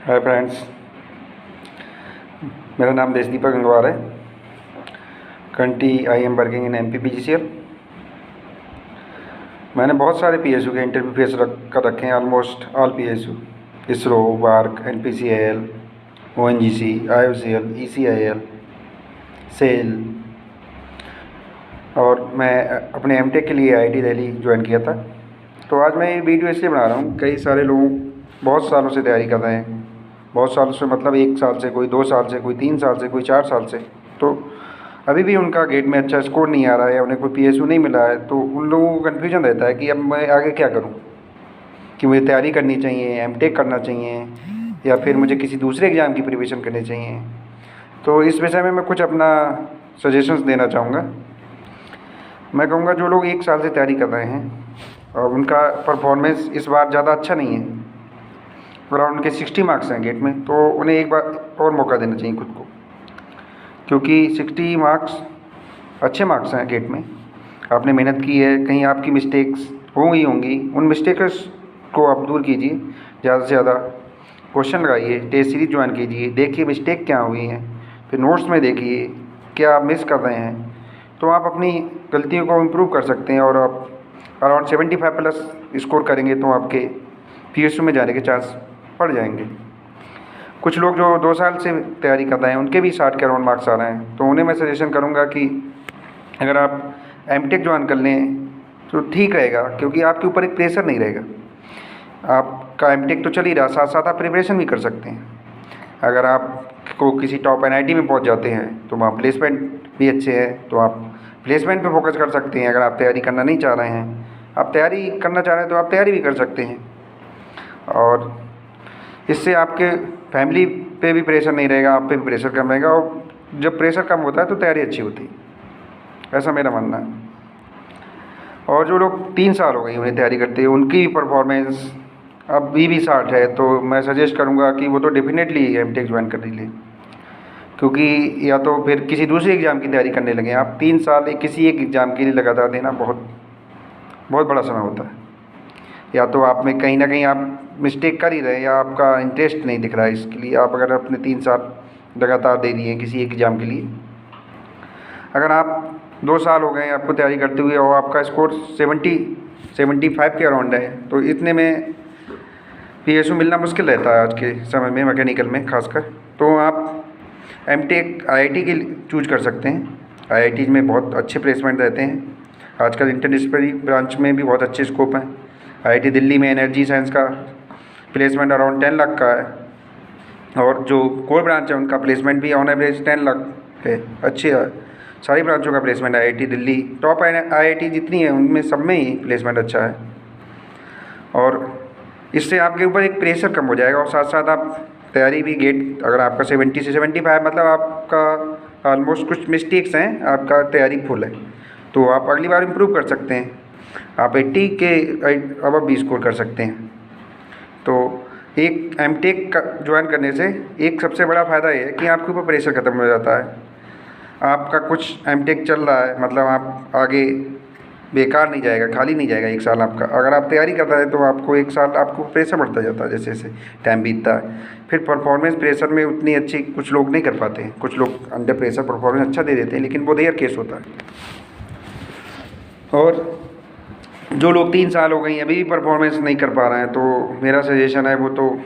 Hi friends, मेरा नाम देशदीपक गंगवार है। Currently I am working in MPPGCL। मैंने बहुत सारे PSU के इंटरव्यू फेस कर रखे हैं, ऑलमोस्ट ऑल PSU, इसरो, वार्क, NPCIL, ONGC, IOCL, ECIL, SAIL. और मैं अपने MTech के लिए IIT दिल्ली ज्वाइन किया था। तो आज मैं ये वीडियो इसलिए बना रहा हूँ, कई सारे लोग बहुत सालों से तैयारी कर रहे हैं, बहुत सालों से मतलब 1 साल से, कोई 2 साल से, कोई 3 साल से, कोई 4 साल से, तो अभी भी उनका गेट में अच्छा स्कोर नहीं आ रहा है या उन्हें कोई PSU नहीं मिला है। तो उन लोगों को कन्फ्यूजन रहता है कि अब मैं आगे क्या करूं, कि मुझे तैयारी करनी चाहिए, MTech करना चाहिए, या फिर मुझे किसी दूसरे एग्ज़ाम की प्रिपरेशन करनी चाहिए। तो इस विषय में मैं कुछ अपना सजेशंस देना चाहूँगा। मैं कहूँगा जो लोग 1 साल से तैयारी कर रहे हैं और उनका परफॉर्मेंस इस बार ज़्यादा अच्छा नहीं है, अराउंड उनके 60 मार्क्स हैं गेट में, तो उन्हें एक बार और मौका देना चाहिए खुद को, क्योंकि 60 मार्क्स अच्छे मार्क्स हैं गेट में। आपने मेहनत की है, कहीं आपकी मिस्टेक्स होंगी, उन मिस्टेक्स को आप दूर कीजिए, ज़्यादा से ज़्यादा क्वेश्चन लगाइए, टेस्ट सीरीज ज्वाइन कीजिए, देखिए मिस्टेक क्या हुई हैं, फिर नोट्स में देखिए क्या आप मिस कर रहे हैं, तो आप अपनी गलतियों को इम्प्रूव कर सकते हैं और आप अराउंड 75+ स्कोर करेंगे तो आपके PSU में जाने के चांस बढ़ जाएंगे। कुछ लोग जो 2 साल से तैयारी कर रहे हैं उनके भी 60 के अराउंड मार्क्स आ रहे हैं, तो उन्हें मैं सजेशन करूंगा कि अगर आप MTech ज्वाइन कर लें तो ठीक रहेगा, क्योंकि आपके ऊपर एक प्रेशर नहीं रहेगा। आपका MTech तो चल ही रहा, साथ साथ आप प्रिपरेशन भी कर सकते हैं। अगर आपको किसी टॉप NIT में पहुंच जाते हैं तो वहाँ प्लेसमेंट भी अच्छे हैं, तो आप प्लेसमेंट पे फोकस कर सकते हैं। अगर आप तैयारी करना नहीं चाह रहे हैं, आप तैयारी करना चाह रहे हैं, तो आप तैयारी भी कर सकते हैं, और इससे आपके फैमिली पे भी प्रेशर नहीं रहेगा, आप पे भी प्रेशर कम रहेगा, और जब प्रेशर कम होता है तो तैयारी अच्छी होती है, ऐसा मेरा मानना है। और जो लोग 3 साल हो गई उन्हें तैयारी करते हैं, उनकी भी परफॉर्मेंस अभी भी 60 है, तो मैं सजेस्ट करूँगा कि वो तो डेफिनेटली MTech ज्वाइन कर लें, क्योंकि या तो फिर किसी दूसरे एग्ज़ाम की तैयारी करने लगे। आप 3 साल किसी एक एग्ज़ाम के लिए लगातार देना बहुत बहुत बड़ा समय होता है। या तो आप में कहीं ना कहीं आप मिस्टेक कर ही रहे हैं, या आपका इंटरेस्ट नहीं दिख रहा है इसके लिए। आप अगर अपने 3 साल लगातार दे दिए किसी एक एग्ज़ाम के लिए, अगर आप 2 साल हो गए आपको तैयारी करते हुए और आपका स्कोर 75 के अराउंड है, तो इतने में PSU मिलना मुश्किल रहता है आज के समय में, मैकेनिकल में खासकर। तो आप MTech IIT के चूज कर सकते हैं। IIT में बहुत अच्छे प्लेसमेंट रहते हैं, आजकल इंटरडिसिप्लिनरी ब्रांच में भी बहुत अच्छे स्कोप हैं। IIT दिल्ली में एनर्जी साइंस का प्लेसमेंट अराउंड 10 लाख का है, और जो कोर ब्रांच है उनका प्लेसमेंट भी ऑन एवरेज 10 लाख है। अच्छे सारी ब्रांचों का placement IIT Delhi, top IIT जितनी है उनमें सब में ही प्लेसमेंट अच्छा है, और इससे आपके ऊपर एक प्रेशर कम हो जाएगा, और साथ साथ आप तैयारी भी गेट, अगर आपका 70 से 75 मतलब आपका ऑलमोस्ट कुछ मिस्टेक्स हैं, आपका तैयारी फुल है, तो आप अगली बार इम्प्रूव कर सकते हैं। आप 80 के अब भी स्कोर कर सकते हैं। तो एक MTech का ज्वाइन करने से एक सबसे बड़ा फ़ायदा ये है कि आपके ऊपर प्रेशर ख़त्म हो जाता है। आपका कुछ MTech चल रहा है, मतलब आप आगे बेकार नहीं जाएगा, खाली नहीं जाएगा 1 साल आपका। अगर आप तैयारी कर रहे हैं तो आपको 1 साल आपको प्रेशर बढ़ता जाता है, जैसे जैसे टाइम बीतता है। फिर परफॉर्मेंस प्रेशर में उतनी अच्छी कुछ लोग नहीं कर पाते हैं, कुछ लोग अंडर प्रेशर परफॉर्मेंस अच्छा दे देते हैं, लेकिन वो रेयर केस होता है। और जो लोग 3 साल हो गई अभी भी परफॉर्मेंस नहीं कर पा रहे हैं, तो मेरा सजेशन है वो तो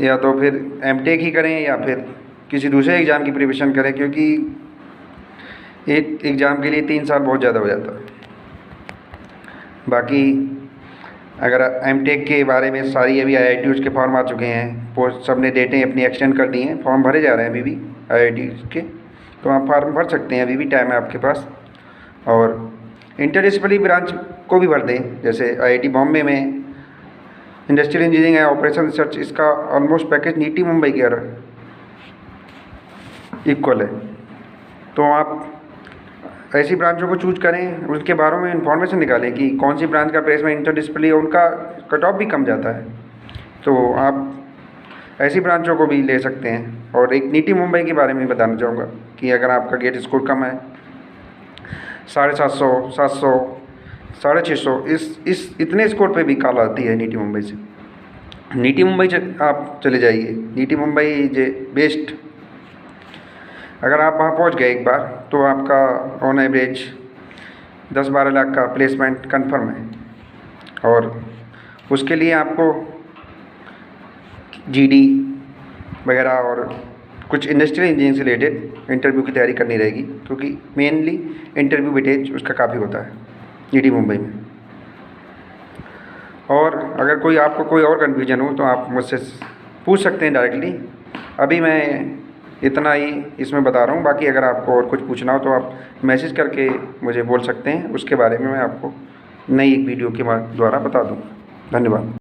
या तो फिर MTech ही करें या फिर किसी दूसरे एग्ज़ाम की प्रिपरेशन करें, क्योंकि एक एग्ज़ाम के लिए 3 साल बहुत ज़्यादा हो जाता है। बाकी अगर MTech के बारे में सारी अभी IITs के फॉर्म आ चुके हैं, पोस्ट सब ने डेटें अपनी एक्सटेंड कर दी हैं, फॉर्म भरे जा रहे हैं अभी भी IITs के, तो आप फॉर्म भर सकते हैं, अभी भी टाइम है आपके पास। और इंटरडिसिप्लिनरी ब्रांच को भी भर दें, जैसे IIT बॉम्बे में इंडस्ट्रियल इंजीनियरिंग है, ऑपरेशन रिसर्च, इसका ऑलमोस्ट पैकेज NIT मुंबई के इक्वल है। तो आप ऐसी ब्रांचों को चूज करें, उसके बारे में इंफॉर्मेशन निकालें कि कौन सी ब्रांच का प्लेसमेंट इंटरडिसिप्लिनरी है, उनका कट ऑफ भी कम जाता है, तो आप ऐसी ब्रांचों को भी ले सकते हैं। और एक NIT मुंबई के बारे में बताना चाहूँगा कि अगर आपका गेट स्कोर कम है, 750, 700, 650, इस इतने स्कोर पे भी कॉल आती है NIT मुंबई से। नीटी मुंबई आप चले जाइए। Neat Mumbai is best. अगर आप वहाँ पहुँच गए एक बार तो आपका ऑन एवरेज 10-12 लाख का प्लेसमेंट कंफर्म है। और उसके लिए आपको जीडी वगैरह और कुछ इंडस्ट्रियल इंजीनियरिंग से रिलेटेड इंटरव्यू की तैयारी करनी रहेगी, क्योंकि मेनली इंटरव्यू वेटेज उसका काफ़ी होता है नीटी मुंबई में। और अगर कोई आपको कोई और कन्फ्यूजन हो तो आप मुझसे पूछ सकते हैं डायरेक्टली। अभी मैं इतना ही इसमें बता रहा हूँ, बाकी अगर आपको और कुछ पूछना हो तो आप मैसेज करके मुझे बोल सकते हैं। उसके बारे में मैं आपको नई एक वीडियो के द्वारा बता दूँ। धन्यवाद।